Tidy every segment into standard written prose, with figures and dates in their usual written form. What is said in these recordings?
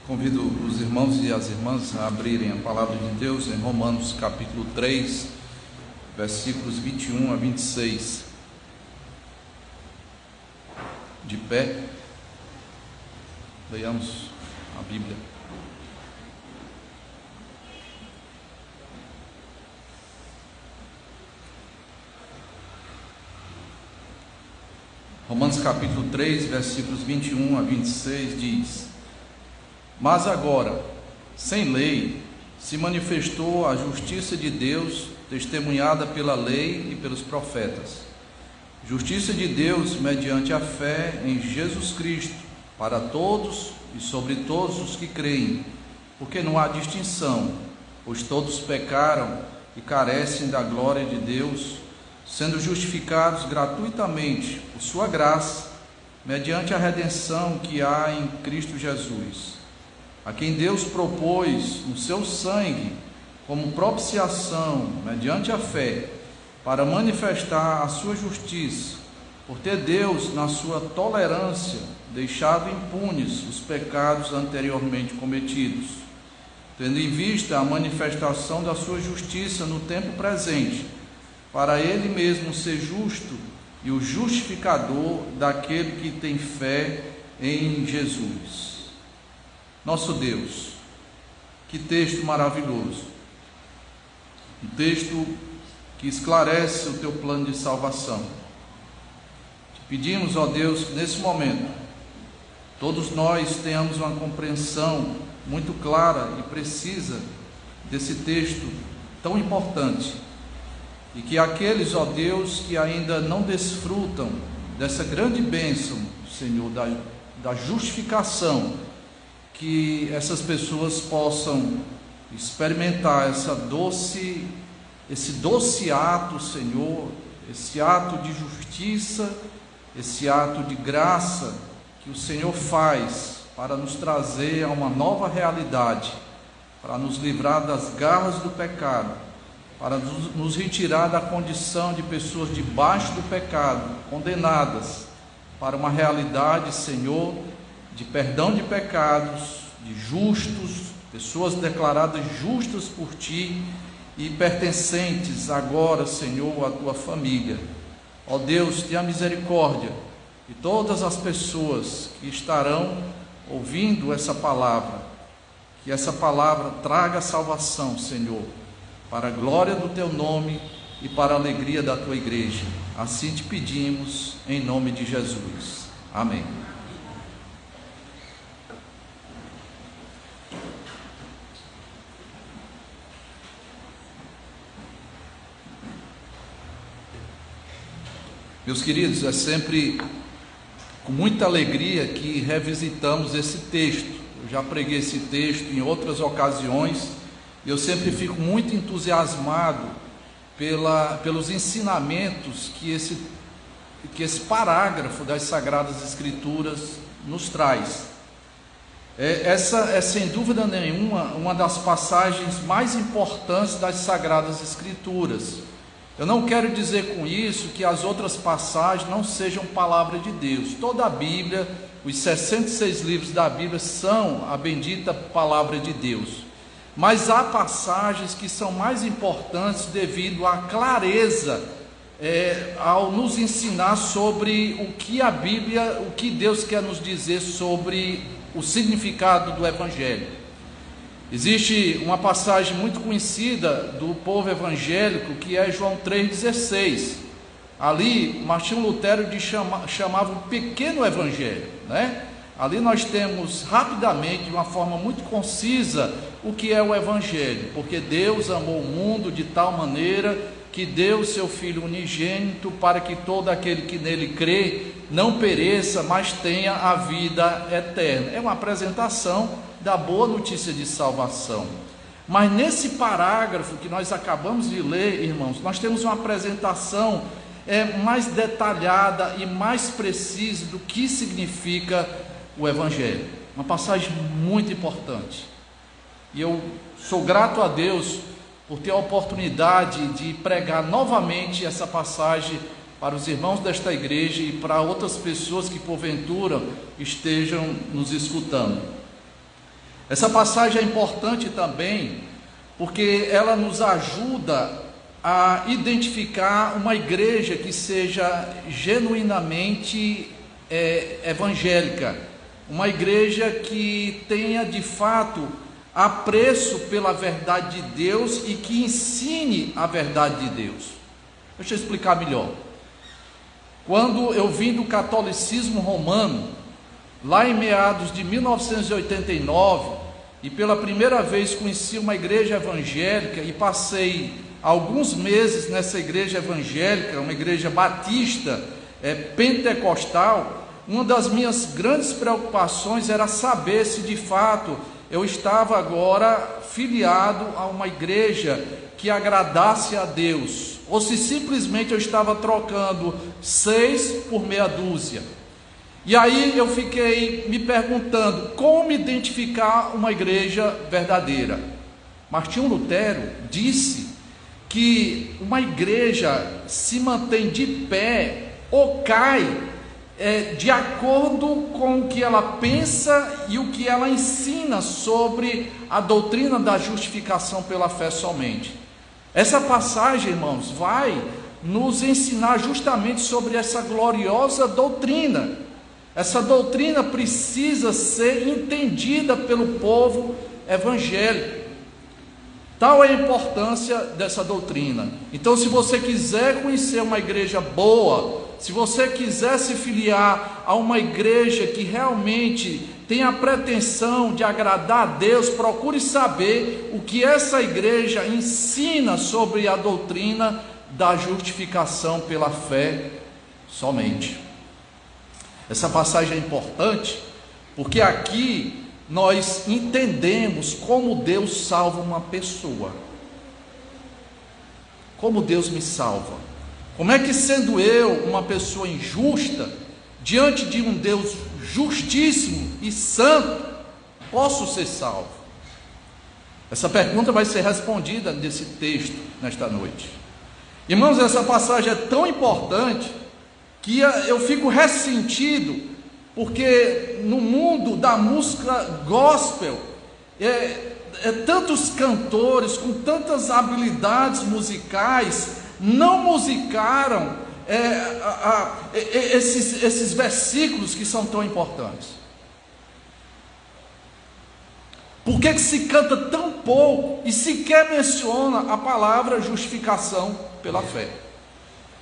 Convido os irmãos e as irmãs a abrirem a palavra de Deus em Romanos capítulo 3, versículos 21 a 26. De pé, leiamos a Bíblia. Romanos capítulo 3, versículos 21 a 26 diz: Mas agora, sem lei, se manifestou a justiça de Deus, testemunhada pela lei e pelos profetas. Justiça de Deus mediante a fé em Jesus Cristo, para todos e sobre todos os que creem, porque não há distinção, pois todos pecaram e carecem da glória de Deus, sendo justificados gratuitamente por sua graça, mediante a redenção que há em Cristo Jesus, a quem Deus propôs no seu sangue como propiciação, mediante a fé, para manifestar a sua justiça, por ter Deus, na sua tolerância, deixado impunes os pecados anteriormente cometidos, tendo em vista a manifestação da sua justiça no tempo presente, para Ele mesmo ser justo e o justificador daquele que tem fé em Jesus. Nosso Deus, que texto maravilhoso, um texto que esclarece o teu plano de salvação. Te pedimos, ó Deus, que nesse momento todos nós tenhamos uma compreensão muito clara e precisa desse texto tão importante, e que aqueles, ó Deus, que ainda não desfrutam dessa grande bênção, Senhor, da justificação, que essas pessoas possam experimentar esse doce ato, Senhor, esse ato de justiça, esse ato de graça que o Senhor faz para nos trazer a uma nova realidade, para nos livrar das garras do pecado, para nos retirar da condição de pessoas debaixo do pecado, condenadas, para uma realidade, Senhor, de perdão de pecados, de justos, pessoas declaradas justas por Ti e pertencentes agora, Senhor, à Tua família. Ó Deus, tenha misericórdia de todas as pessoas que estarão ouvindo essa palavra, que essa palavra traga salvação, Senhor, para a glória do Teu nome e para a alegria da Tua igreja. Assim te pedimos, em nome de Jesus. Amém. Meus queridos, é sempre com muita alegria que revisitamos esse texto. Eu já preguei esse texto em outras ocasiões e eu sempre fico muito entusiasmado pelos ensinamentos que esse parágrafo das Sagradas Escrituras nos traz. Essa é sem dúvida nenhuma uma das passagens mais importantes das Sagradas Escrituras. Eu não quero dizer com isso que as outras passagens não sejam palavra de Deus. Toda a Bíblia, os 66 livros da Bíblia são a bendita palavra de Deus. Mas há passagens que são mais importantes devido à clareza ao nos ensinar sobre o que a Bíblia, o que Deus quer nos dizer sobre o significado do Evangelho. Existe uma passagem muito conhecida do povo evangélico, que é João 3,16. Ali, Martinho Lutero chamava um pequeno evangelho, né? Ali nós temos rapidamente, de uma forma muito concisa, o que é o evangelho. Porque Deus amou o mundo de tal maneira que deu seu Filho unigênito para que todo aquele que nele crê não pereça, mas tenha a vida eterna. É uma apresentação da boa notícia de salvação. Mas nesse parágrafo que nós acabamos de ler, irmãos, nós temos uma apresentação mais detalhada e mais precisa do que significa o Evangelho. Uma passagem muito importante. E eu sou grato a Deus por ter a oportunidade de pregar novamente essa passagem para os irmãos desta igreja e para outras pessoas que porventura estejam nos escutando. Essa passagem é importante também, porque ela nos ajuda a identificar uma igreja que seja genuinamente evangélica, uma igreja que tenha de fato apreço pela verdade de Deus e que ensine a verdade de Deus. Deixa eu explicar melhor. Quando eu vim do catolicismo romano, lá em meados de 1989, e pela primeira vez conheci uma igreja evangélica e passei alguns meses nessa igreja evangélica, uma igreja batista, pentecostal, uma das minhas grandes preocupações era saber se de fato eu estava agora filiado a uma igreja que agradasse a Deus, ou se simplesmente eu estava trocando 6 por meia dúzia. E aí eu fiquei me perguntando como identificar uma igreja verdadeira. Martinho Lutero disse que uma igreja se mantém de pé ou cai de acordo com o que ela pensa e o que ela ensina sobre a doutrina da justificação pela fé somente. Essa passagem, irmãos, vai nos ensinar justamente sobre essa gloriosa doutrina. Essa doutrina precisa ser entendida pelo povo evangélico. Tal é a importância dessa doutrina. Então, se você quiser conhecer uma igreja boa, se você quiser se filiar a uma igreja que realmente tem a pretensão de agradar a Deus, procure saber o que essa igreja ensina sobre a doutrina da justificação pela fé somente. Essa passagem é importante porque aqui nós entendemos como Deus salva uma pessoa. Como Deus me salva? Como é que, sendo eu uma pessoa injusta, diante de um Deus justíssimo e santo, posso ser salvo? Essa pergunta vai ser respondida nesse texto, nesta noite. Irmãos, essa passagem é tão importante que eu fico ressentido, porque no mundo da música gospel, tantos cantores com tantas habilidades musicais não musicaram esses versículos que são tão importantes. Por que se canta tão pouco e sequer menciona a palavra justificação pela fé?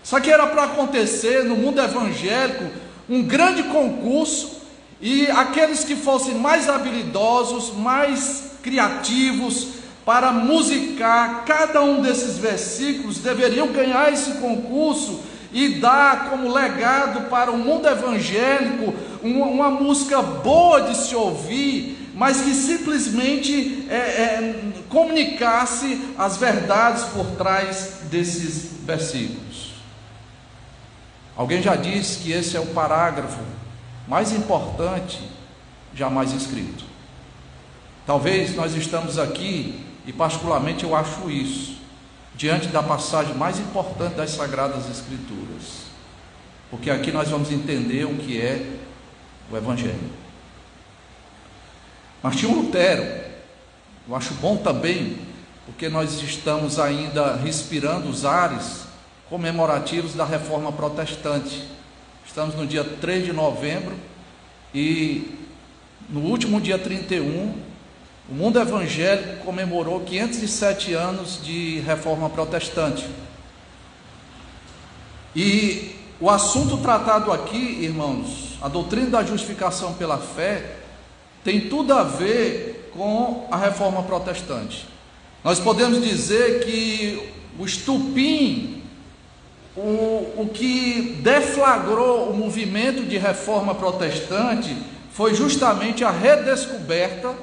Só que era para acontecer no mundo evangélico um grande concurso, e aqueles que fossem mais habilidosos, mais criativos para musicar cada um desses versículos, deveriam ganhar esse concurso e dar como legado para o mundo evangélico uma música boa de se ouvir, mas que simplesmente comunicasse as verdades por trás desses versículos. Alguém já disse que esse é o parágrafo mais importante jamais escrito. Talvez nós estamos aqui, e particularmente eu acho isso, diante da passagem mais importante das Sagradas Escrituras, porque aqui nós vamos entender o que é o Evangelho. Martinho Lutero, eu acho bom também, porque nós estamos ainda respirando os ares comemorativos da Reforma Protestante. Estamos no dia 3 de novembro e no último dia 31, o mundo evangélico comemorou 507 anos de Reforma Protestante. E o assunto tratado aqui, irmãos, a doutrina da justificação pela fé, tem tudo a ver com a Reforma Protestante. Nós podemos dizer que o estupim, o que deflagrou o movimento de reforma protestante foi justamente a redescoberta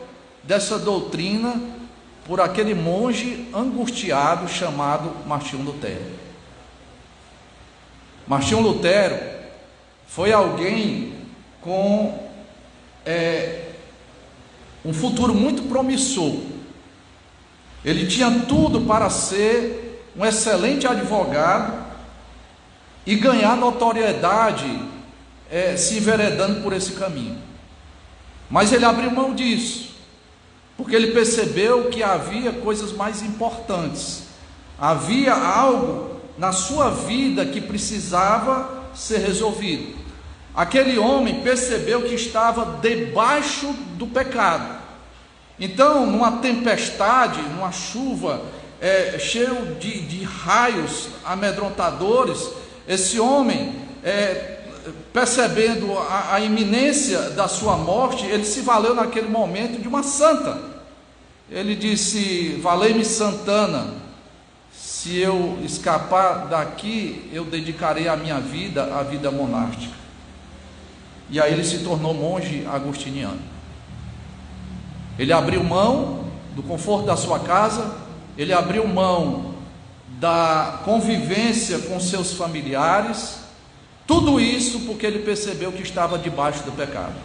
dessa doutrina por aquele monge angustiado chamado Martinho Lutero. Martinho Lutero foi alguém com um futuro muito promissor. Ele tinha tudo para ser um excelente advogado e ganhar notoriedade se enveredando por esse caminho. Mas ele abriu mão disso. porque ele percebeu que havia coisas mais importantes, havia algo na sua vida que precisava ser resolvido. Aquele homem percebeu que estava debaixo do pecado. Então, numa tempestade, numa chuva cheio de raios amedrontadores, esse homem, percebendo a iminência da sua morte, ele se valeu naquele momento de uma santa. Ele disse: valei-me Santana, se eu escapar daqui, eu dedicarei a minha vida à vida monástica. E aí ele se tornou monge agostiniano. Ele abriu mão do conforto da sua casa, ele abriu mão da convivência com seus familiares, tudo isso porque ele percebeu que estava debaixo do pecado.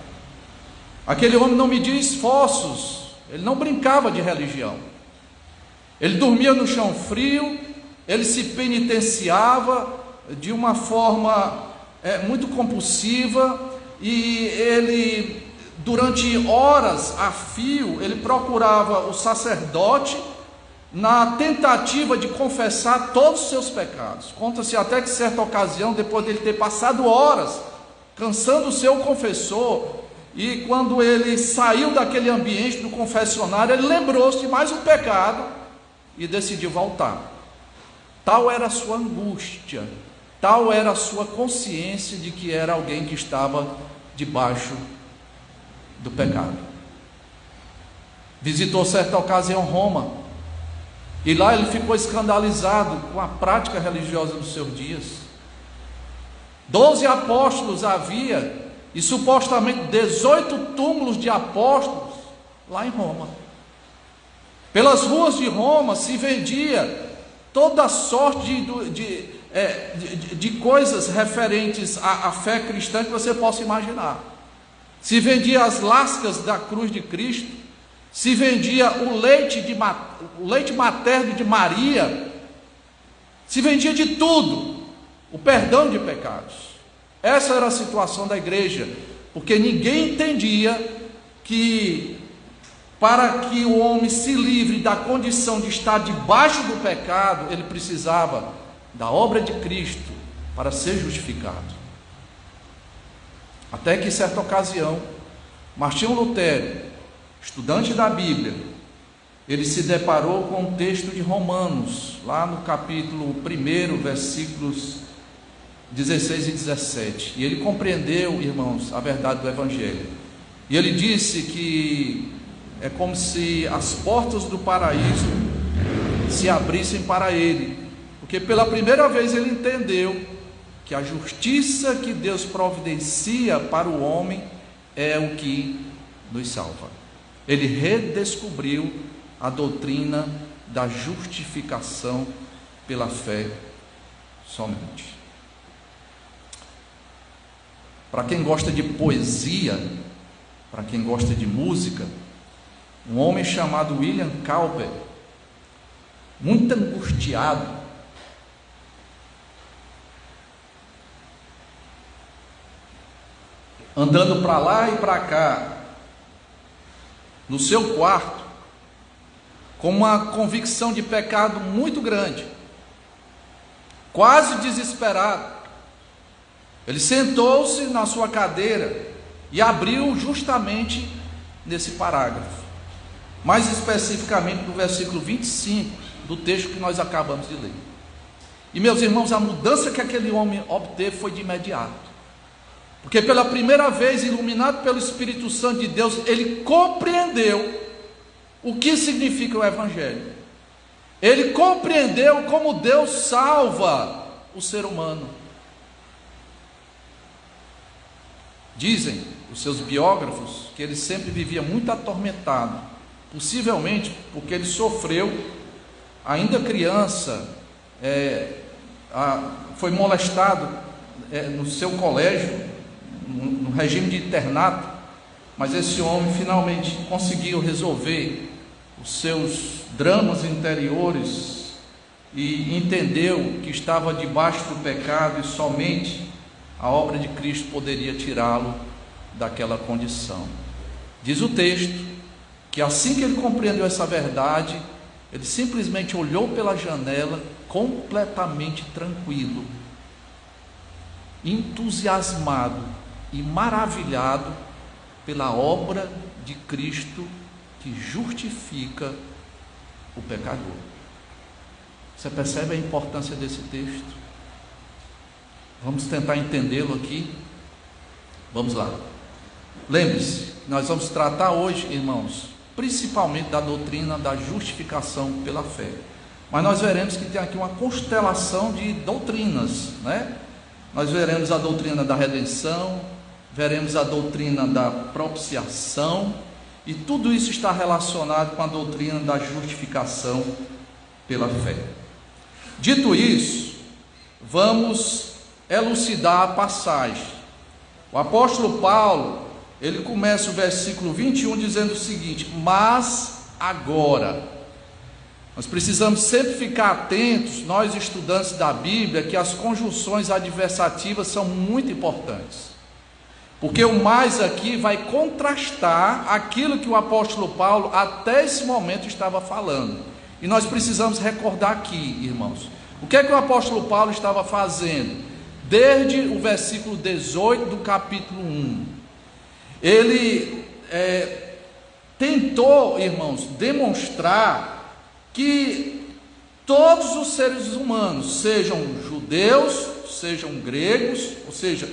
Aquele homem não media esforços, ele não brincava de religião, ele dormia no chão frio, ele se penitenciava de uma forma muito compulsiva, e ele, durante horas a fio, ele procurava o sacerdote na tentativa de confessar todos os seus pecados. Conta-se até que certa ocasião, depois dele ter passado horas cansando o seu confessor, e quando ele saiu daquele ambiente do confessionário, ele lembrou-se de mais um pecado e decidiu voltar. Tal era a sua angústia, tal era a sua consciência de que era alguém que estava debaixo do pecado. Visitou certa ocasião Roma, e lá ele ficou escandalizado com a prática religiosa dos seus dias. 12 apóstolos havia, e supostamente 18 túmulos de apóstolos lá em Roma. Pelas ruas de Roma se vendia toda sorte de coisas referentes à fé cristã que você possa imaginar. Se vendia as lascas da cruz de Cristo, se vendia o leite materno de Maria, se vendia de tudo, o perdão de pecados. Essa era a situação da igreja, porque ninguém entendia que para que o homem se livre da condição de estar debaixo do pecado, ele precisava da obra de Cristo para ser justificado. Até que, em certa ocasião, Martinho Lutero, estudante da Bíblia, ele se deparou com um texto de Romanos, lá no capítulo 1, versículos 16 e 17, e ele compreendeu, irmãos, a verdade do Evangelho, e ele disse que é como se as portas do paraíso se abrissem para ele, porque pela primeira vez ele entendeu que a justiça que Deus providencia para o homem é o que nos salva. Ele redescobriu a doutrina da justificação pela fé somente. Para quem gosta de poesia, para quem gosta de música, um homem chamado William Cowper, muito angustiado, andando para lá e para cá, no seu quarto, com uma convicção de pecado muito grande, quase desesperado, ele sentou-se na sua cadeira e abriu justamente nesse parágrafo, mais especificamente no versículo 25 do texto que nós acabamos de ler. E, meus irmãos, a mudança que aquele homem obteve foi de imediato, porque pela primeira vez, iluminado pelo Espírito Santo de Deus, ele compreendeu o que significa o Evangelho. Ele compreendeu como Deus salva o ser humano. Dizem os seus biógrafos que ele sempre vivia muito atormentado, possivelmente porque ele sofreu, ainda criança, foi molestado no seu colégio, no regime de internato, mas esse homem finalmente conseguiu resolver os seus dramas interiores e entendeu que estava debaixo do pecado e somente a obra de Cristo poderia tirá-lo daquela condição. Diz o texto que assim que ele compreendeu essa verdade, ele simplesmente olhou pela janela, completamente tranquilo, entusiasmado e maravilhado pela obra de Cristo que justifica o pecador. Você percebe a importância desse texto? Vamos tentar entendê-lo aqui. Vamos lá. Lembre-se, nós vamos tratar hoje, irmãos, principalmente da doutrina da justificação pela fé. Mas nós veremos que tem aqui uma constelação de doutrinas, né? Nós veremos a doutrina da redenção, veremos a doutrina da propiciação, e tudo isso está relacionado com a doutrina da justificação pela fé. Dito isso, vamos elucidar a passagem. O apóstolo Paulo, ele começa o versículo 21 dizendo o seguinte: mas agora. Nós precisamos sempre ficar atentos, nós estudantes da Bíblia, que as conjunções adversativas são muito importantes, porque o mais aqui vai contrastar aquilo que o apóstolo Paulo até esse momento estava falando, e nós precisamos recordar aqui, irmãos, o que é que o apóstolo Paulo estava fazendo, desde o versículo 18 do capítulo 1, ele tentou, irmãos, demonstrar que todos os seres humanos, sejam judeus, sejam gregos, ou seja,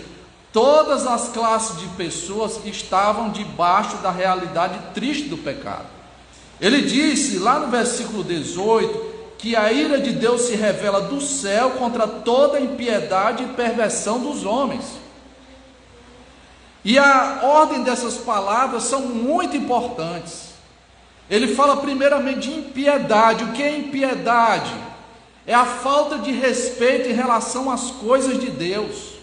todas as classes de pessoas estavam debaixo da realidade triste do pecado. Ele disse lá no versículo 18 que a ira de Deus se revela do céu contra toda impiedade e perversão dos homens. E a ordem dessas palavras são muito importantes. Ele fala primeiramente de impiedade. O que é impiedade? É a falta de respeito em relação às coisas de Deus.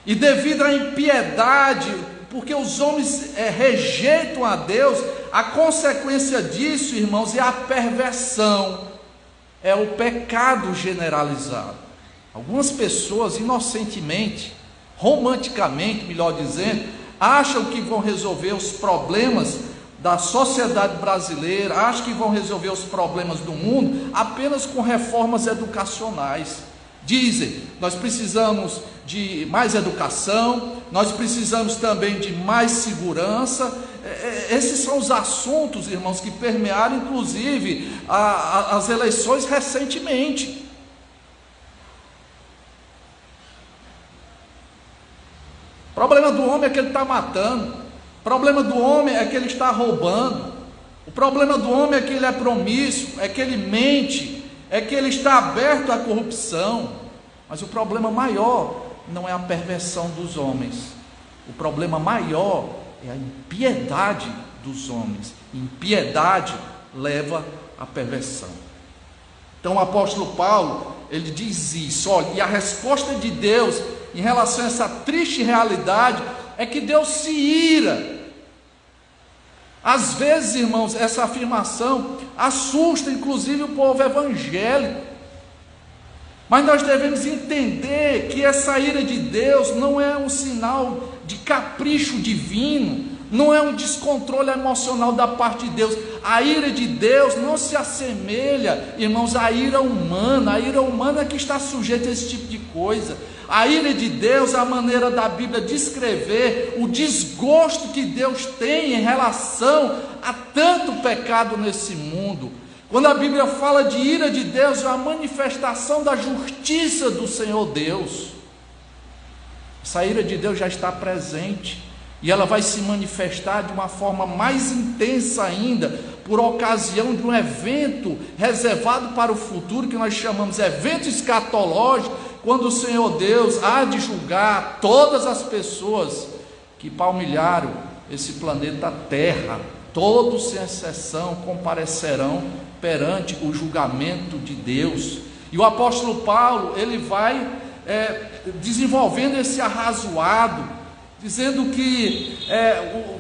E devido à impiedade, porque os homens rejeitam a Deus, a consequência disso, irmãos, é a perversão, é o pecado generalizado. Algumas pessoas inocentemente, romanticamente, melhor dizendo, acham que vão resolver os problemas da sociedade brasileira, acham que vão resolver os problemas do mundo apenas com reformas educacionais. Dizem, nós precisamos de mais educação, nós precisamos também de mais segurança. Esses são os assuntos, irmãos, que permearam inclusive as eleições recentemente. O problema do homem é que ele está matando, o problema do homem é que ele está roubando, o problema do homem é que ele é promíscuo, é que ele mente, é que ele está aberto à corrupção. Mas o problema maior não é a perversão dos homens, o problema maior é a impiedade dos homens. Impiedade leva à perversão. Então o apóstolo Paulo, ele diz isso, olha, e a resposta de Deus em relação a essa triste realidade é que Deus se ira. Às vezes, irmãos, essa afirmação assusta inclusive o povo evangélico, mas nós devemos entender que essa ira de Deus não é um sinal de capricho divino, não é um descontrole emocional da parte de Deus. A ira de Deus não se assemelha, irmãos, à ira humana que está sujeita a esse tipo de coisa. A ira de Deus é a maneira da Bíblia descrever o desgosto que Deus tem em relação a tanto pecado nesse mundo. Quando a Bíblia fala de ira de Deus, é a manifestação da justiça do Senhor Deus. Essa ira de Deus já está presente, e ela vai se manifestar de uma forma mais intensa ainda, por ocasião de um evento reservado para o futuro, que nós chamamos de evento escatológico, quando o Senhor Deus há de julgar todas as pessoas que palmilharam esse planeta Terra. Todos, sem exceção, comparecerão perante o julgamento de Deus. E o apóstolo Paulo, ele vai desenvolvendo esse arrazoado, dizendo que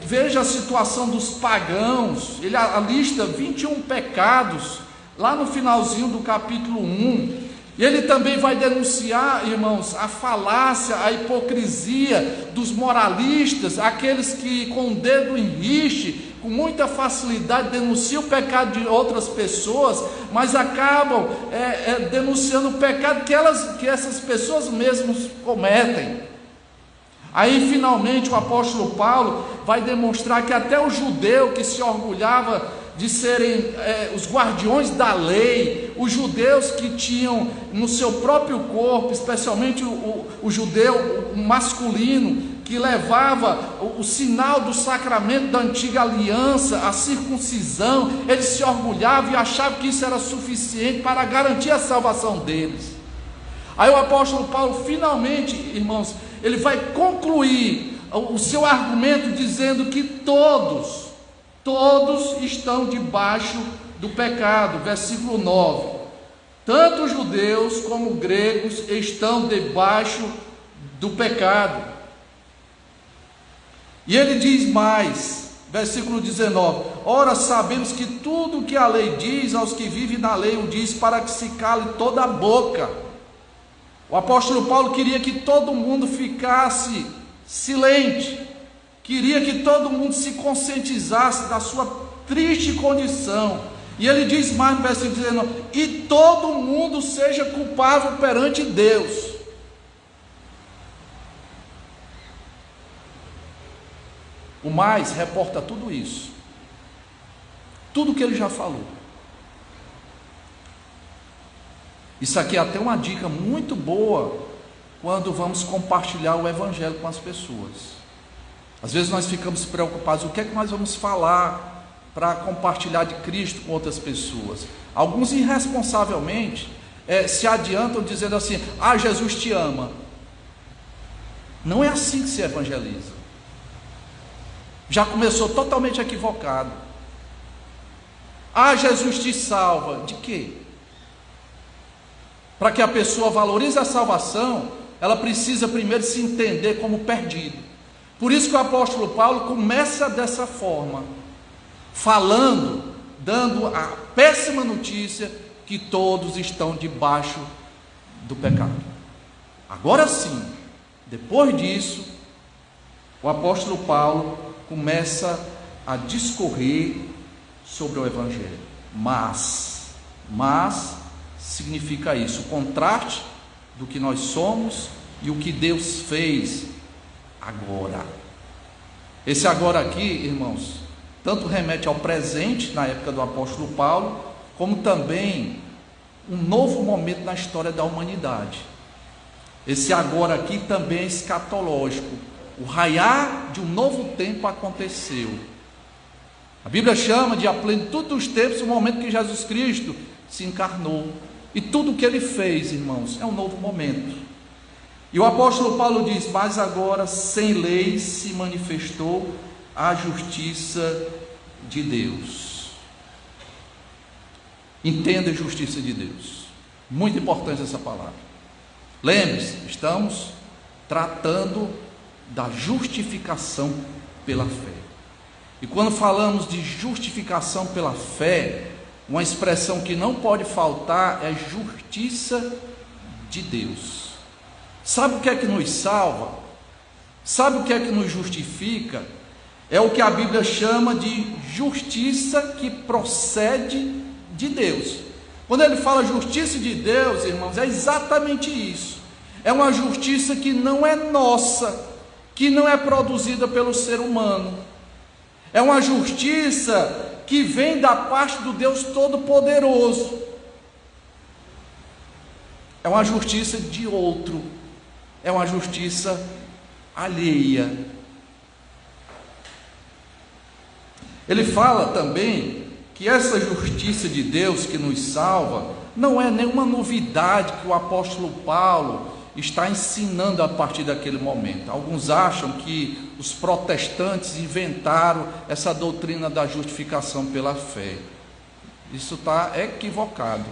veja a situação dos pagãos. Ele alista 21 pecados lá no finalzinho do capítulo 1. E ele também vai denunciar, irmãos, a falácia, a hipocrisia dos moralistas, aqueles que com o dedo em riste com muita facilidade denunciam o pecado de outras pessoas, mas acabam denunciando o pecado que essas pessoas mesmas cometem. Aí finalmente o apóstolo Paulo vai demonstrar que até o judeu que se orgulhava de serem os guardiões da lei, os judeus que tinham no seu próprio corpo, especialmente o judeu masculino, que levava o sinal do sacramento da antiga aliança, a circuncisão, eles se orgulhavam e achavam que isso era suficiente para garantir a salvação deles. Aí o apóstolo Paulo finalmente, irmãos, ele vai concluir o seu argumento dizendo que todos estão debaixo do pecado. Versículo 9: tanto os judeus como gregos estão debaixo do pecado. E ele diz mais, versículo 19: ora, sabemos que tudo o que a lei diz aos que vivem na lei, o diz para que se cale toda a boca. O apóstolo Paulo queria que todo mundo ficasse silente, queria que todo mundo se conscientizasse da sua triste condição. E ele diz mais no versículo 19: e todo mundo seja culpável perante Deus. O mais reporta tudo isso, tudo que ele já falou. Isso aqui é até uma dica muito boa quando vamos compartilhar o evangelho com as pessoas. Às vezes nós ficamos preocupados, o que é que nós vamos falar para compartilhar de Cristo com outras pessoas? Alguns irresponsavelmente se adiantam dizendo assim: ah, Jesus te ama. Não é assim que se evangeliza. Já começou totalmente equivocado. Ah, Jesus te salva. De quê? Para que a pessoa valorize a salvação, ela precisa primeiro se entender como perdido. Por isso que o apóstolo Paulo começa dessa forma, falando, dando a péssima notícia que todos estão debaixo do pecado. Agora sim, depois disso, o apóstolo Paulo começa a discorrer sobre o evangelho. Mas significa isso, o contraste do que nós somos e o que Deus fez agora. Esse agora aqui, irmãos, tanto remete ao presente na época do apóstolo Paulo, como também um novo momento na história da humanidade. Esse agora aqui também é escatológico. O raiar de um novo tempo aconteceu. A Bíblia chama de a plenitude dos tempos o momento que Jesus Cristo se encarnou. E tudo o que ele fez, irmãos, é um novo momento. E o apóstolo Paulo diz: mas agora sem lei se manifestou a justiça de Deus. Entenda a justiça de Deus. Muito importante essa palavra. Lembre-se, estamos tratando da justificação pela fé. E quando falamos de justificação pela fé, uma expressão que não pode faltar é justiça de Deus. Sabe o que é que nos salva? Sabe o que é que nos justifica? É o que a Bíblia chama de justiça que procede de Deus. Quando ele fala justiça de Deus, irmãos, é exatamente isso. É uma justiça que não é nossa, que não é produzida pelo ser humano. É uma justiça que vem da parte do Deus Todo-Poderoso. É uma justiça de outro. É uma justiça alheia. Ele fala também que essa justiça de Deus que nos salva não é nenhuma novidade que o apóstolo Paulo está ensinando a partir daquele momento. Alguns acham que os protestantes inventaram essa doutrina da justificação pela fé. Isso está equivocado.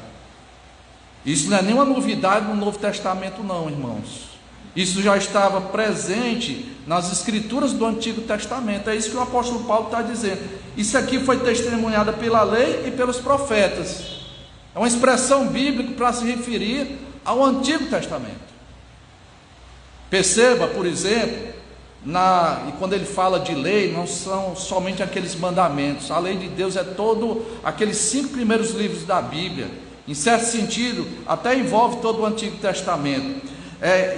Isso não é nenhuma novidade no Novo Testamento não, irmãos. Isso já estava presente nas escrituras do Antigo Testamento. É isso que o apóstolo Paulo está dizendo. Isso aqui foi testemunhado pela lei e pelos profetas. É uma expressão bíblica para se referir ao Antigo Testamento. Perceba, por exemplo, e quando ele fala de lei, não são somente aqueles mandamentos. A lei de Deus é todo aqueles 5 primeiros livros da Bíblia. Em certo sentido, até envolve todo o Antigo Testamento.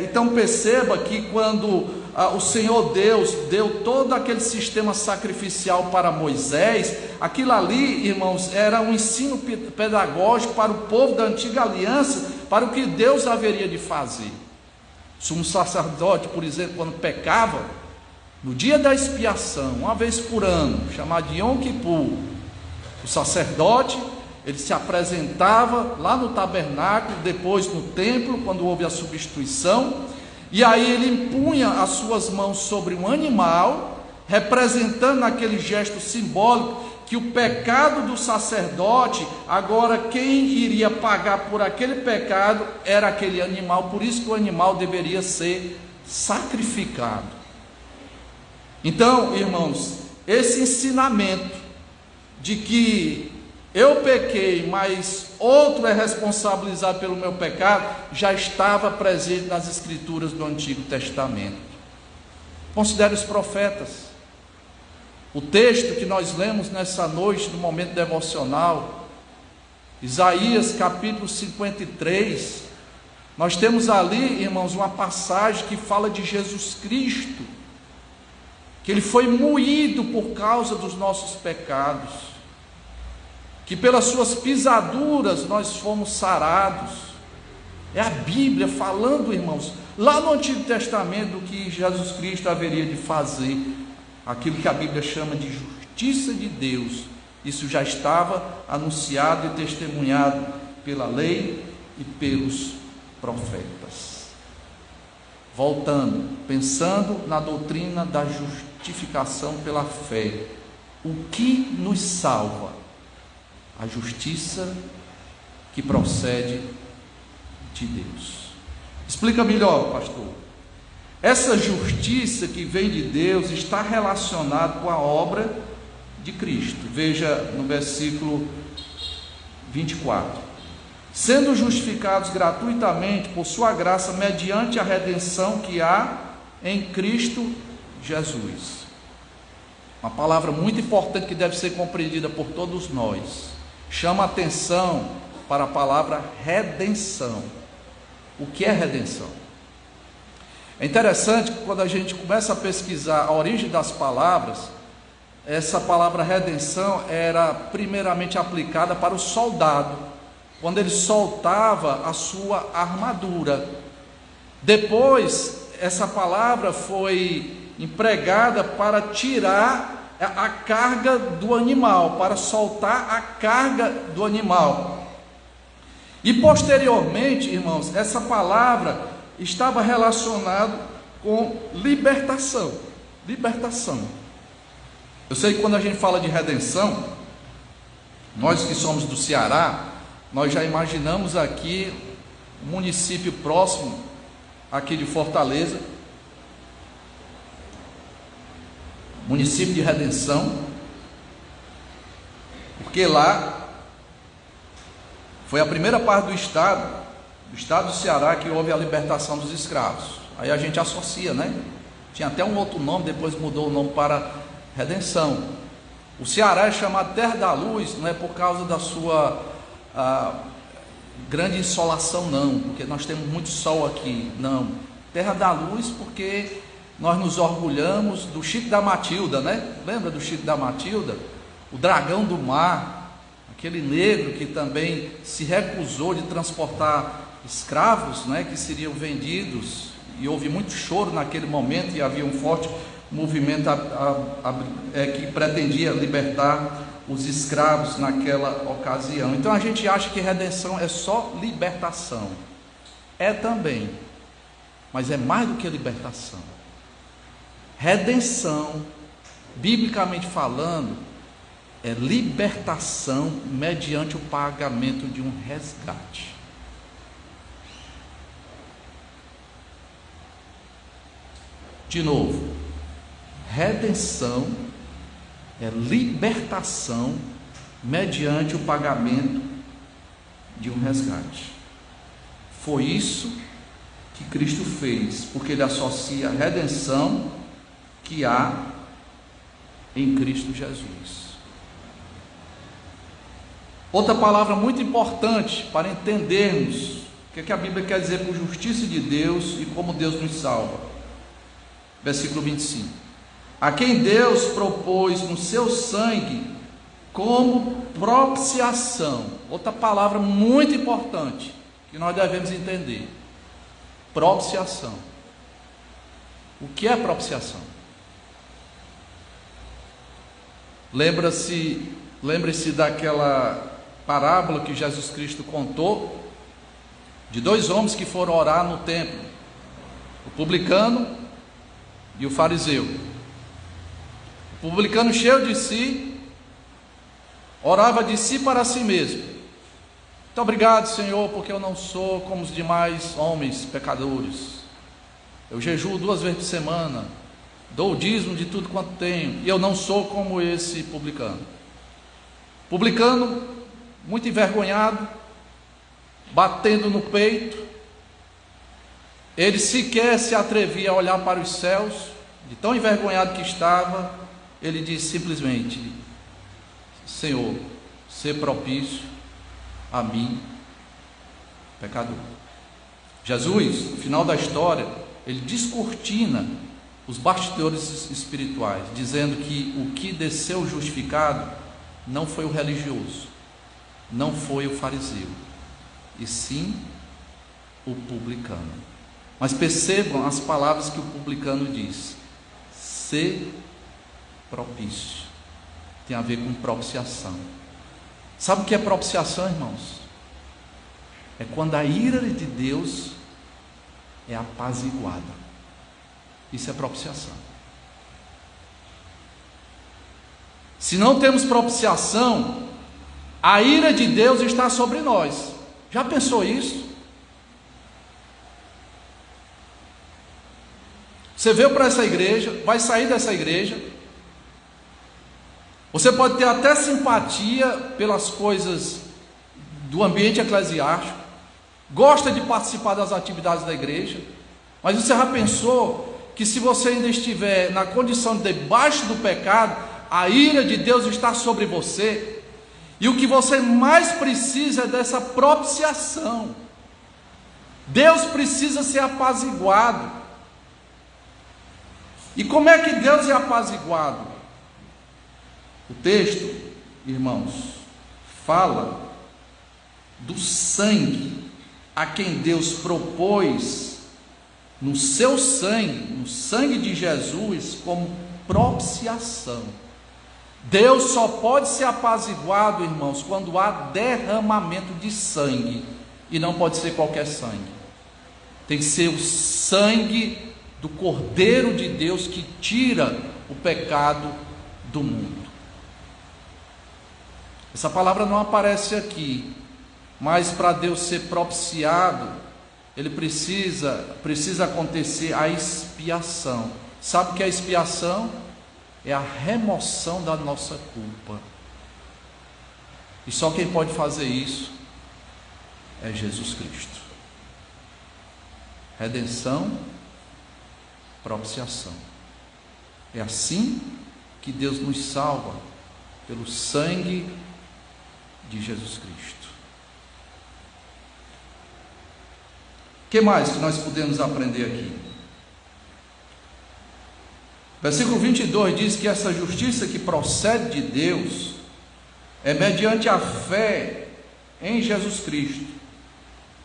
Então perceba que quando o Senhor Deus deu todo aquele sistema sacrificial para Moisés, aquilo ali, irmãos, era um ensino pedagógico para o povo da antiga aliança, para o que Deus haveria de fazer. O sumo sacerdote, por exemplo, quando pecava, no dia da expiação, uma vez por ano, chamado de Yom Kippur, o sacerdote, ele se apresentava lá no tabernáculo, depois no templo, quando houve a substituição, e aí ele impunha as suas mãos sobre um animal, representando naquele gesto simbólico que o pecado do sacerdote, agora quem iria pagar por aquele pecado era aquele animal, por isso que o animal deveria ser sacrificado. Então, irmãos, esse ensinamento de que eu pequei, mas outro é responsabilizado pelo meu pecado, já estava presente nas escrituras do Antigo Testamento. Considere os profetas. O texto que nós lemos nessa noite, no momento devocional, Isaías capítulo 53, nós temos ali, irmãos, uma passagem que fala de Jesus Cristo, que ele foi moído por causa dos nossos pecados, que pelas suas pisaduras nós fomos sarados. É a Bíblia falando, irmãos, lá no Antigo Testamento, do que Jesus Cristo haveria de fazer, aquilo que a Bíblia chama de justiça de Deus. Isso já estava anunciado e testemunhado pela lei e pelos profetas. Voltando, pensando na doutrina da justificação pela fé, o que nos salva? A justiça que procede de Deus. Explica melhor, pastor. Essa justiça que vem de Deus está relacionada com a obra de Cristo. Veja no versículo 24. Sendo justificados gratuitamente por sua graça, mediante a redenção que há em Cristo Jesus. Uma palavra muito importante que deve ser compreendida por todos nós. Chama atenção para a palavra redenção. O que é redenção? É interessante que quando a gente começa a pesquisar a origem das palavras, essa palavra redenção era primeiramente aplicada para o soldado, quando ele soltava a sua armadura. Depois, essa palavra foi empregada para tirar a carga do animal, para soltar a carga do animal. E posteriormente, irmãos, essa palavra estava relacionada com libertação. Libertação. Eu sei que quando a gente fala de redenção, nós que somos do Ceará, nós já imaginamos aqui um município próximo aqui de Fortaleza, município de Redenção, porque lá foi a primeira parte do estado do Ceará, que houve a libertação dos escravos. Aí a gente associa, né? Tinha até um outro nome, depois mudou o nome para Redenção. O Ceará é chamado Terra da Luz, não é por causa da sua grande insolação, não, porque nós temos muito sol aqui, não. Terra da Luz porque nós nos orgulhamos do Chico da Matilda, né? Lembra do Chico da Matilda? O dragão do mar, aquele negro que também se recusou de transportar escravos, né, que seriam vendidos, e houve muito choro naquele momento, e havia um forte movimento que pretendia libertar os escravos naquela ocasião. Então a gente acha que redenção é só libertação. É também, mas é mais do que libertação. Redenção, biblicamente falando, é libertação mediante o pagamento de um resgate. De novo, redenção é libertação mediante o pagamento de um resgate. Foi isso que Cristo fez, porque ele associa redenção que há em Cristo Jesus. Outra palavra muito importante para entendermos o que a Bíblia quer dizer por justiça de Deus e como Deus nos salva. Versículo 25. A quem Deus propôs no seu sangue como propiciação. Outra palavra muito importante que nós devemos entender. Propiciação. O que é propiciação? Lembre-se daquela parábola que Jesus Cristo contou de dois homens que foram orar no templo, o publicano e o fariseu. O publicano, cheio de si, orava de si para si mesmo: muito obrigado, Senhor, porque eu não sou como os demais homens pecadores. Eu jejuo 2 vezes por semana, dou o dízimo de tudo quanto tenho, e eu não sou como esse publicano. Publicano, muito envergonhado, batendo no peito, ele sequer se atrevia a olhar para os céus, de tão envergonhado que estava. Ele disse simplesmente: Senhor, ser propício a mim, pecador. Jesus, no final da história, ele descortina os bastidores espirituais, dizendo que o que desceu justificado não foi o religioso, não foi o fariseu, e sim o publicano. Mas percebam as palavras que o publicano diz: ser propício. Tem a ver com propiciação. Sabe o que é propiciação, irmãos? É quando a ira de Deus é apaziguada. Isso é propiciação. Se não temos propiciação, a ira de Deus está sobre nós. Já pensou isso? Você veio para essa igreja, vai sair dessa igreja, você pode ter até simpatia pelas coisas do ambiente eclesiástico, gosta de participar das atividades da igreja, mas você já pensou que se você ainda estiver na condição de debaixo do pecado, a ira de Deus está sobre você, e o que você mais precisa é dessa propiciação. Deus precisa ser apaziguado. E como é que Deus é apaziguado? O texto, irmãos, fala do sangue a quem Deus propôs no seu sangue, no sangue de Jesus, como propiciação. Deus só pode ser apaziguado, irmãos, quando há derramamento de sangue, e não pode ser qualquer sangue. Tem que ser o sangue do Cordeiro de Deus que tira o pecado do mundo. Essa palavra não aparece aqui, mas para Deus ser propiciado, ele precisa acontecer a expiação. Sabe o que é a expiação? É a remoção da nossa culpa. E só quem pode fazer isso é Jesus Cristo. Redenção, propiciação. É assim que Deus nos salva, pelo sangue de Jesus Cristo. O que mais que nós podemos aprender aqui? Versículo 22 diz que essa justiça que procede de Deus é mediante a fé em Jesus Cristo,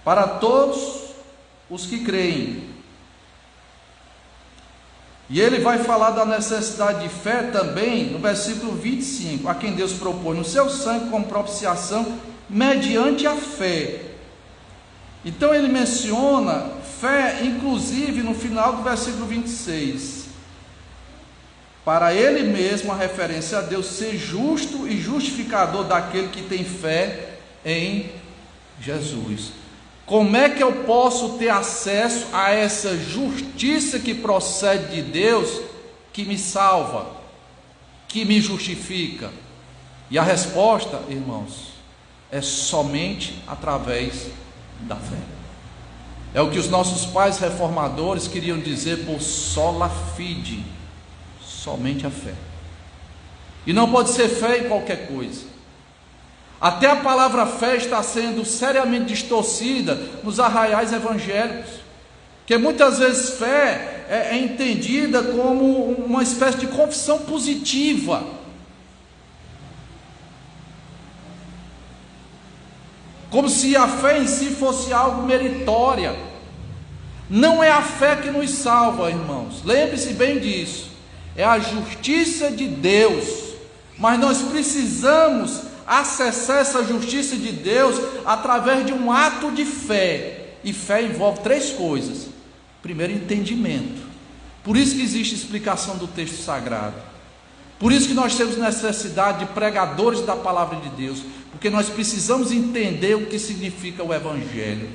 para todos os que creem. E ele vai falar da necessidade de fé também no versículo 25, a quem Deus propôs no seu sangue como propiciação, mediante a fé. Então ele menciona fé, inclusive no final do versículo 26. Para ele mesmo, a referência a Deus, ser justo e justificador daquele que tem fé em Jesus. Como é que eu posso ter acesso a essa justiça que procede de Deus, que me salva, que me justifica? E a resposta, irmãos, é somente através da fé. É o que os nossos pais reformadores queriam dizer por sola fide. Somente a fé. E não pode ser fé em qualquer coisa. Até a palavra fé está sendo seriamente distorcida nos arraiais evangélicos, que muitas vezes fé é entendida como uma espécie de confissão positiva. Como se a fé em si fosse algo meritória. Não é a fé que nos salva, irmãos. Lembre-se bem disso. É a justiça de Deus. Mas nós precisamos acessar essa justiça de Deus através de um ato de fé. E fé envolve 3 coisas. Primeiro, entendimento. Por isso que existe explicação do texto sagrado. Por isso que nós temos necessidade de pregadores da palavra de Deus. Porque nós precisamos entender o que significa o Evangelho.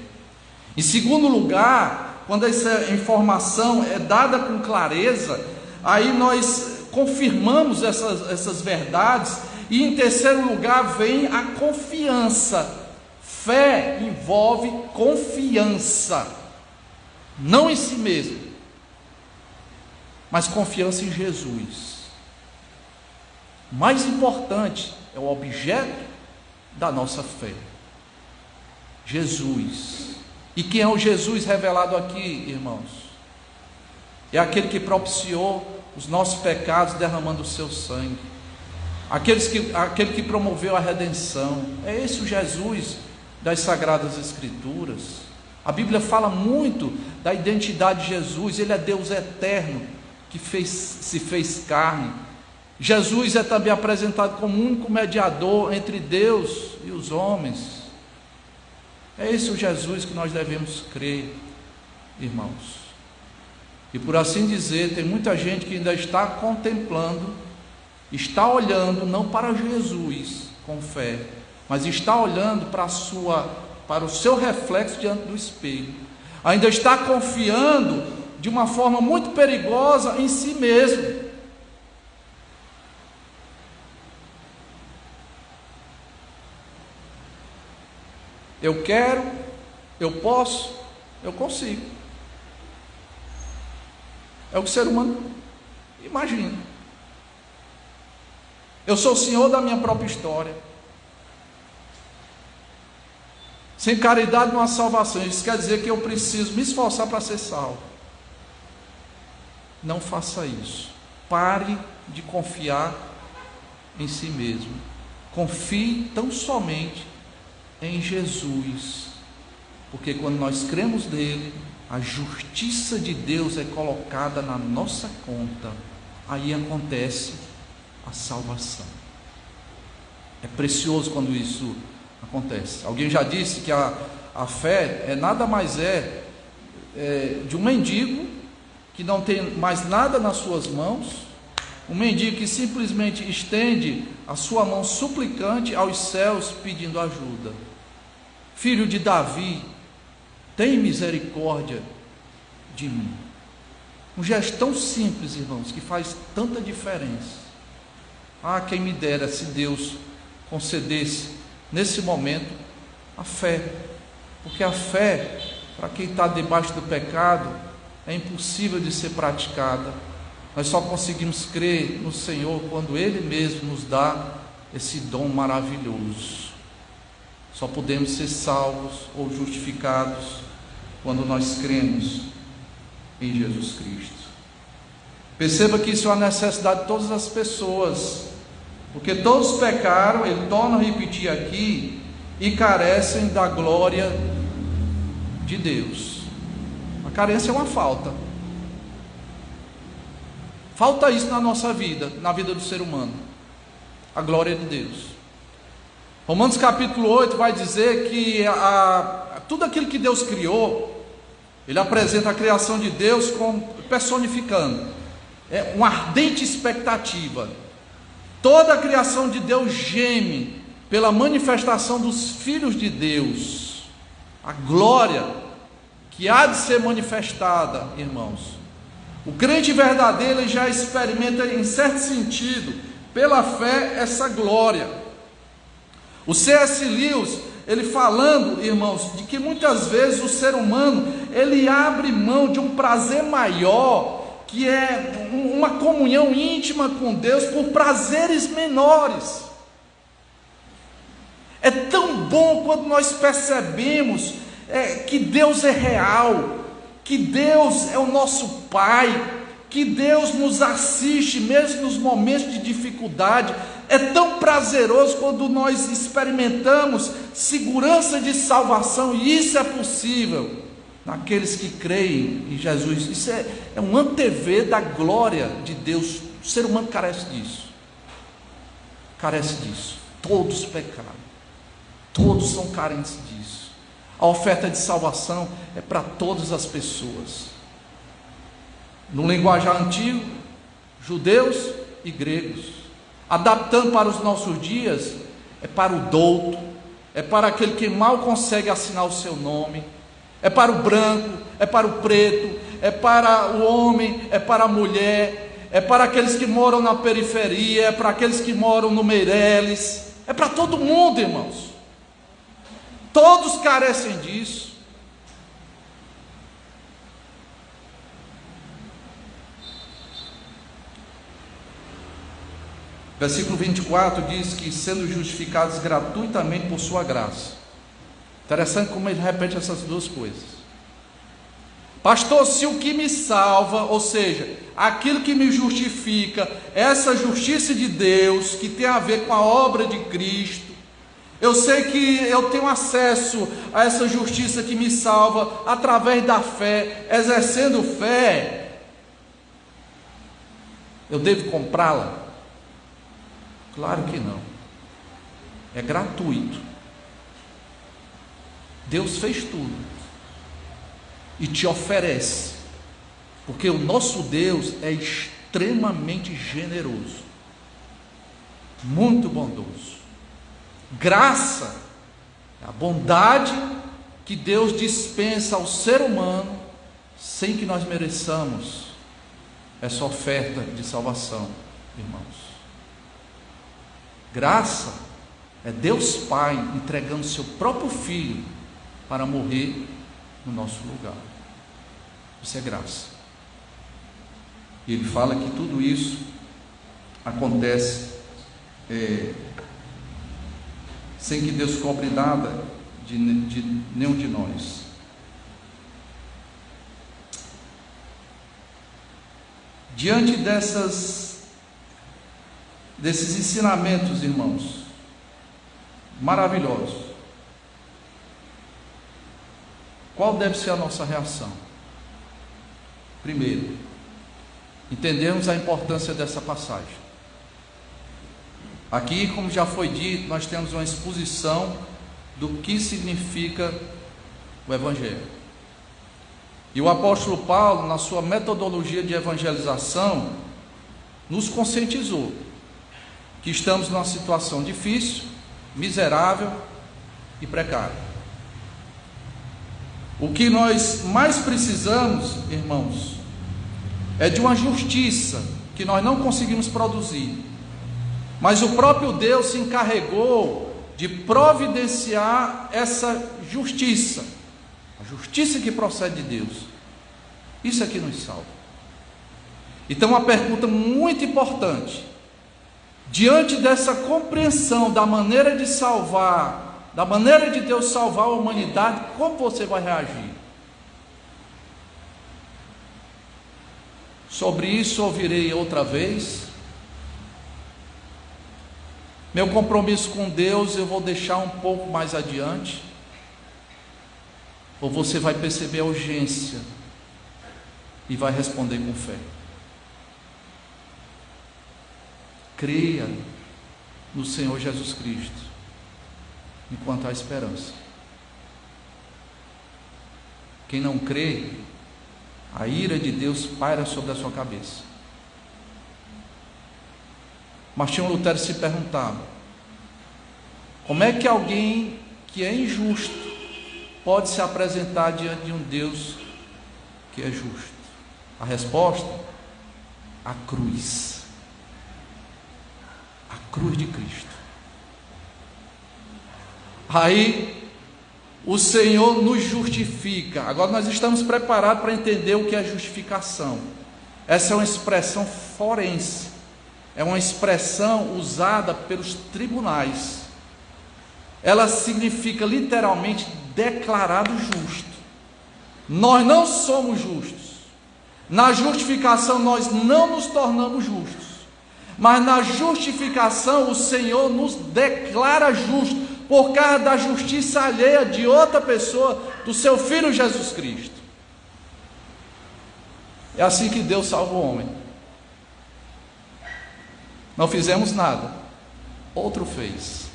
Em segundo lugar, quando essa informação é dada com clareza, aí nós confirmamos essas verdades. E em terceiro lugar vem a confiança. Fé envolve confiança, não em si mesmo, mas confiança em Jesus. O mais importante é o objeto da nossa fé, Jesus. E quem é o Jesus revelado aqui, irmãos? É aquele que propiciou os nossos pecados derramando o seu sangue, aquele que promoveu a redenção. É esse o Jesus das Sagradas Escrituras. A Bíblia fala muito da identidade de Jesus. Ele é Deus eterno que se fez carne. Jesus é também apresentado como o único mediador entre Deus e os homens. É esse o Jesus que nós devemos crer, irmãos. E por assim dizer, tem muita gente que ainda está contemplando, está olhando não para Jesus com fé, mas está olhando para o seu reflexo diante do espelho. Ainda está confiando de uma forma muito perigosa em si mesmo. Eu quero, eu posso, eu consigo. É o que o ser humano imagina. Eu sou o senhor da minha própria história. Sem caridade não há salvação. Isso quer dizer que eu preciso me esforçar para ser salvo. Não faça isso. Pare de confiar em si mesmo. Confie tão somente em Jesus. Porque quando nós cremos nele, a justiça de Deus é colocada na nossa conta. Aí acontece a salvação. É precioso quando isso acontece. Alguém já disse que a fé nada mais de um mendigo que não tem mais nada nas suas mãos, um mendigo que simplesmente estende a sua mão suplicante aos céus pedindo ajuda. Filho de Davi, tem misericórdia de mim. Um gesto tão simples, irmãos, que faz tanta diferença. Quem me dera se Deus concedesse nesse momento a fé, porque a fé, para quem está debaixo do pecado, é impossível de ser praticada. Nós só conseguimos crer no Senhor quando Ele mesmo nos dá esse dom maravilhoso. Só podemos ser salvos ou justificados quando nós cremos em Jesus Cristo. Perceba que isso é uma necessidade de todas as pessoas, porque todos pecaram, ele torna a repetir aqui, e carecem da glória de Deus. A carência é uma falta. Falta isso na nossa vida, na vida do ser humano, a glória de Deus. Romanos capítulo 8 vai dizer que tudo aquilo que Deus criou, ele apresenta a criação de Deus como personificando, é uma ardente expectativa. Toda a criação de Deus geme pela manifestação dos filhos de Deus, a glória que há de ser manifestada, irmãos. O crente verdadeiro ele já experimenta, em certo sentido, pela fé, essa glória. O C.S. Lewis, ele falando, irmãos, de que muitas vezes o ser humano, ele abre mão de um prazer maior que é uma comunhão íntima com Deus por prazeres menores. É tão bom quando nós percebemos que Deus é real, que Deus é o nosso Pai, que Deus nos assiste mesmo nos momentos de dificuldade. É tão prazeroso quando nós experimentamos segurança de salvação, e isso é possível naqueles que creem em Jesus. Isso é um antevê da glória de Deus. O ser humano carece disso. Todos pecaram, todos são carentes disso. A oferta de salvação é para todas as pessoas. No linguajar antigo, judeus e gregos. Adaptando para os nossos dias, é para o douto, é para aquele que mal consegue assinar o seu nome, é para o branco, é para o preto, é para o homem, é para a mulher, é para aqueles que moram na periferia, é para aqueles que moram no Meireles, é para todo mundo, irmãos. Todos carecem disso. Versículo 24 diz que sendo justificados gratuitamente por sua graça. Interessante como ele repete essas duas coisas. Pastor, se o que me salva, ou seja, aquilo que me justifica, essa justiça de Deus, que tem a ver com a obra de Cristo, eu sei que eu tenho acesso a essa justiça que me salva através da fé, exercendo fé, eu devo comprá-la? Claro que não. É gratuito. Deus fez tudo e te oferece, porque o nosso Deus é extremamente generoso, muito bondoso. Graça, a bondade que Deus dispensa ao ser humano sem que nós mereçamos essa oferta de salvação, irmãos. Graça é Deus Pai entregando seu próprio Filho para morrer no nosso lugar. Isso é graça. E ele fala que tudo isso acontece sem que Deus cobre nada de nenhum de nós. Diante desses ensinamentos, irmãos, maravilhosos, qual deve ser a nossa reação? Primeiro, entendermos a importância dessa passagem. Aqui, como já foi dito, nós temos uma exposição do que significa o Evangelho. E o apóstolo Paulo, na sua metodologia de evangelização, nos conscientizou que estamos numa situação difícil, miserável e precária. O que nós mais precisamos, irmãos, é de uma justiça que nós não conseguimos produzir, mas o próprio Deus se encarregou de providenciar essa justiça, a justiça que procede de Deus. Isso é que nos salva. Então, uma pergunta muito importante: diante dessa compreensão da maneira de salvar, da maneira de Deus salvar a humanidade, como você vai reagir? Sobre isso ouvirei outra vez. Meu compromisso com Deus eu vou deixar um pouco mais adiante. Ou você vai perceber a urgência e vai responder com fé. Creia no Senhor Jesus Cristo, enquanto há esperança. Quem não crê, a ira de Deus paira sobre a sua cabeça. Martinho Lutero se perguntava: como é que alguém que é injusto pode se apresentar diante de um Deus que é justo? A resposta: a cruz. A cruz de Cristo. Aí o Senhor nos justifica. Agora nós estamos preparados para entender o que é justificação. Essa é uma expressão forense, é uma expressão usada pelos tribunais. Ela significa literalmente declarado justo. Nós não somos justos. Na justificação nós não nos tornamos justos. Mas na justificação o Senhor nos declara justos, por causa da justiça alheia de outra pessoa, do seu Filho Jesus Cristo. É assim que Deus salva o homem. Não fizemos nada, outro fez.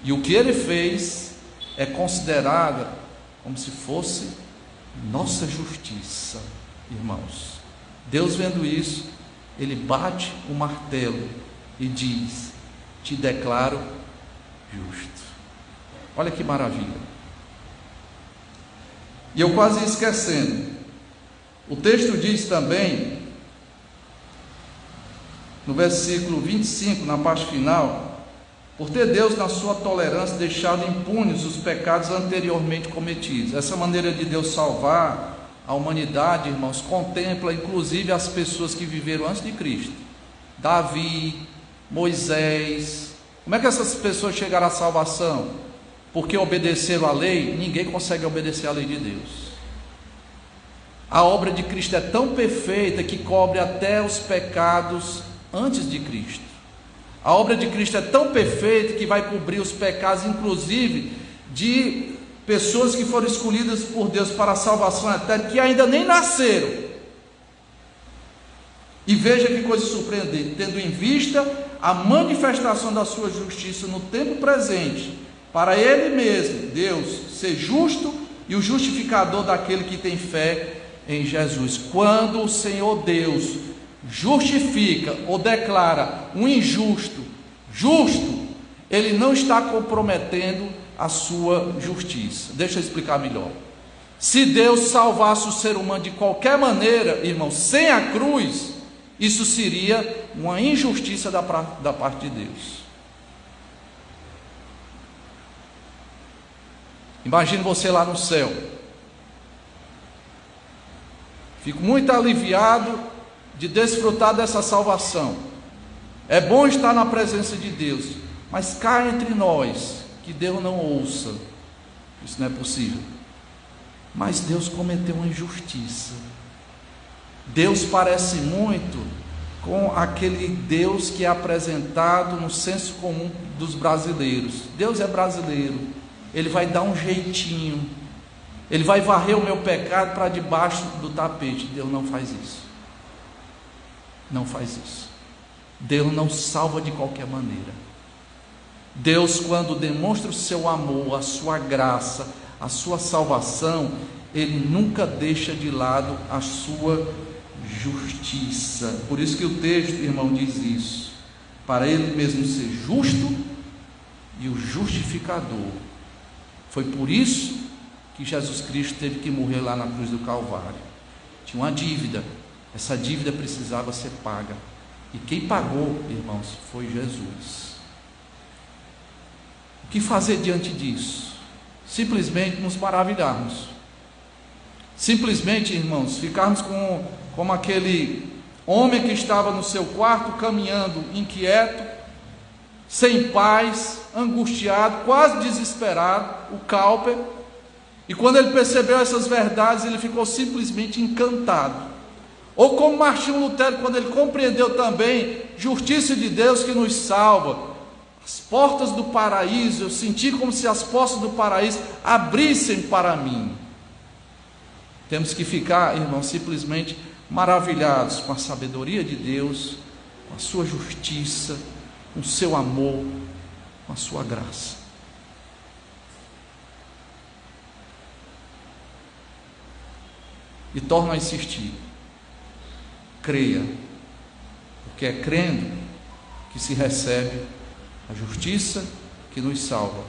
E o que ele fez é considerado como se fosse nossa justiça, irmãos. Deus, vendo isso, ele bate o martelo e diz: te declaro justo. Olha que maravilha. E eu quase ia esquecendo, o texto diz também, no versículo 25, na parte final: por ter Deus, na sua tolerância, deixado impunes os pecados anteriormente cometidos. Essa maneira de Deus salvar a humanidade, irmãos, contempla inclusive as pessoas que viveram antes de Cristo. Davi, Moisés. Como é que essas pessoas chegaram à salvação? Porque obedeceram a lei? Ninguém consegue obedecer a lei de Deus. A obra de Cristo é tão perfeita que cobre até os pecados antes de Cristo. A obra de Cristo é tão perfeita que vai cobrir os pecados, inclusive, de pessoas que foram escolhidas por Deus para a salvação eterna, que ainda nem nasceram. E veja que coisa surpreendente, tendo em vista a manifestação da sua justiça no tempo presente, para Ele mesmo, Deus, ser justo e o justificador daquele que tem fé em Jesus. Quando o Senhor Deus justifica ou declara um injusto justo, Ele não está comprometendo a sua justiça. Deixa eu explicar melhor. Se Deus salvasse o ser humano de qualquer maneira, irmão, sem a cruz, isso seria uma injustiça da parte de Deus. Imagine você lá no céu. Fico muito aliviado de desfrutar dessa salvação. É bom estar na presença de Deus, mas cá entre nós, que Deus não ouça, isso não é possível. Mas Deus cometeu uma injustiça. Deus parece muito com aquele Deus que é apresentado no senso comum dos brasileiros. Deus é brasileiro, Ele vai dar um jeitinho, Ele vai varrer o meu pecado para debaixo do tapete. Deus não faz isso. Não faz isso. Deus não salva de qualquer maneira. Deus, quando demonstra o seu amor, a sua graça, a sua salvação, Ele nunca deixa de lado a sua justiça. Por isso que o texto, irmão, diz isso: para Ele mesmo ser justo e o justificador. Foi por isso que Jesus Cristo teve que morrer lá na cruz do Calvário. Tinha uma dívida, essa dívida precisava ser paga, e quem pagou, irmãos, foi Jesus. O que fazer diante disso? Simplesmente nos maravilharmos. Simplesmente, irmãos, ficarmos como aquele homem que estava no seu quarto caminhando inquieto, sem paz, angustiado, quase desesperado, o Cowper. E quando ele percebeu essas verdades, ele ficou simplesmente encantado. Ou como Martinho Lutero, quando ele compreendeu também justiça de Deus que nos salva, as portas do paraíso, eu senti como se as portas do paraíso abrissem para mim. Temos que ficar, irmãos, simplesmente maravilhados com a sabedoria de Deus, com a sua justiça, com o seu amor, com a sua graça. E torno a insistir: creia, porque é crendo que se recebe a justiça que nos salva,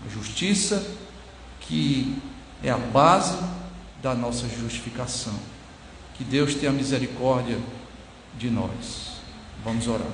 a justiça que é a base da nossa justificação. Que Deus tenha misericórdia de nós. Vamos orar.